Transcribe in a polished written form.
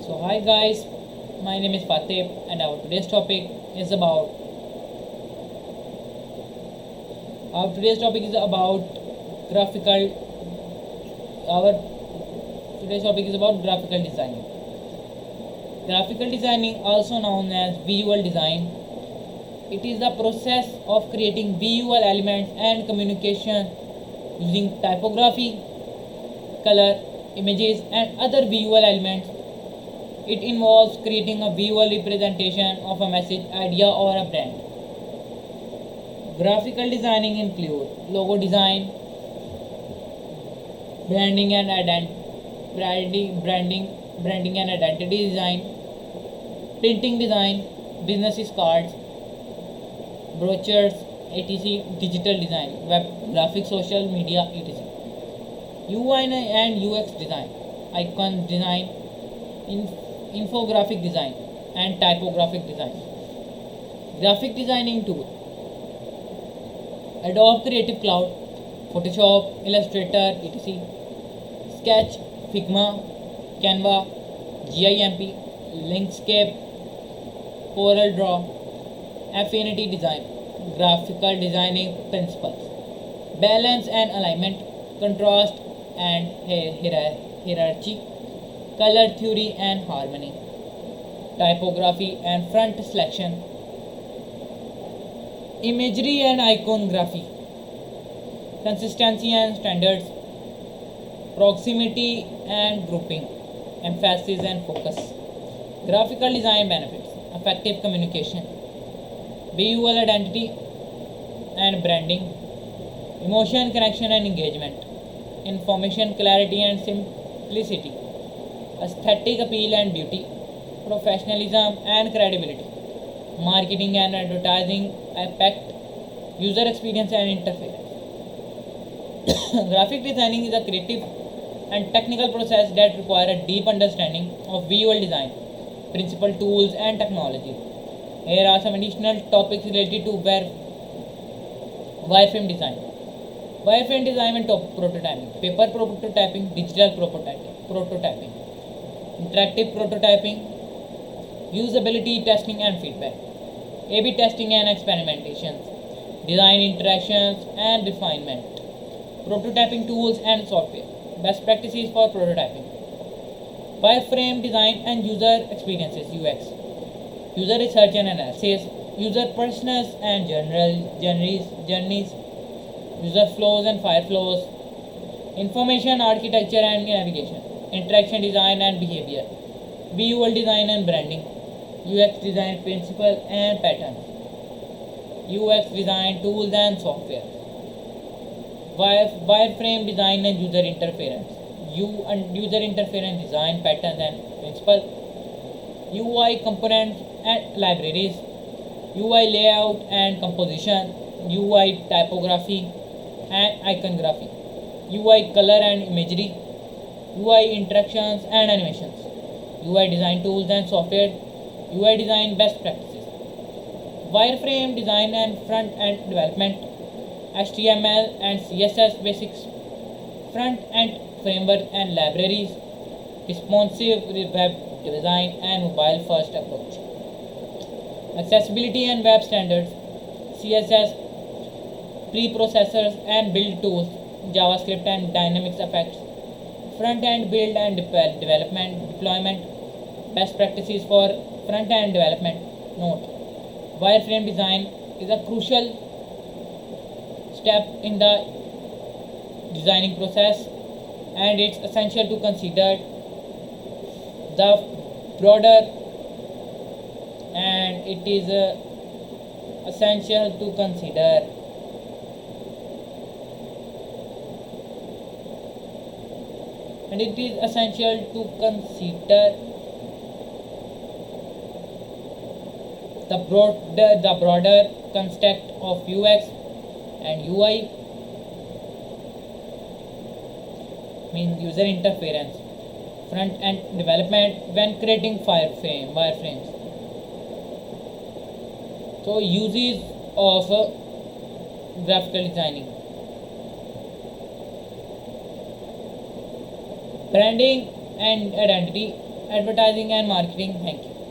So hi guys, my name is Fateh and our today's topic is about graphical our today's topic is about graphical designing. Graphical designing, also known as visual design, it is the process of creating visual elements and communication using typography, color, images and other visual elements. It involves creating a visual representation of a message, idea or a brand. Graphical designing include logo design, branding and branding and identity design, printing design, business cards, brochures, etc. Digital design, web graphics, social media, etc. UI and UX design, icon design, infographic design, and typographic design. Graphic designing tool: Adobe Creative Cloud, Photoshop, Illustrator, etc. Sketch, Figma, Canva, GIMP, Inkscape, Corel Draw. Affinity design, graphical designing principles: balance and alignment, contrast and hierarchy, color theory and harmony, typography and font selection, imagery and iconography, consistency and standards, proximity and grouping, emphasis and focus. Graphical design benefits: effective communication, visual identity and branding, emotion, connection and engagement, information clarity and simplicity, aesthetic appeal and beauty, professionalism and credibility, marketing and advertising impact, user experience and interface. Graphic designing is a creative and technical process that requires a deep understanding of visual design, principal tools and technology. Here are some additional topics related to wireframe design. Wireframe design and prototyping, paper prototyping, digital prototyping, interactive prototyping, usability testing and feedback, A/B testing and experimentations, design interactions and refinement, prototyping tools and software, best practices for prototyping, wireframe design and user experiences (UX), user research and analysis, user personas and journeys, user flows and fire flows, information architecture and navigation, interaction design and behavior, visual design and branding, UX design principle and patterns, UX design tools and software, wireframe design and user interference, user interference design patterns and principle, UI components and libraries, UI layout and composition, UI typography and iconography, UI color and imagery, UI interactions and animations, UI design tools and software, UI design best practices, wireframe design and front end development, HTML and CSS basics, front end framework and libraries, responsive web design and mobile first approach, accessibility and web standards, CSS, preprocessors and build tools, JavaScript and dynamics effects, front end build and deployment, best practices for front end development. Note: wireframe design is a crucial step in the designing process, and it's essential to consider the broader and it is essential to consider and it is essential to consider the broader context of UX and UI, means user interference, front end development when creating wireframes. So uses of graphical designing: branding and identity, advertising and marketing. Thank you.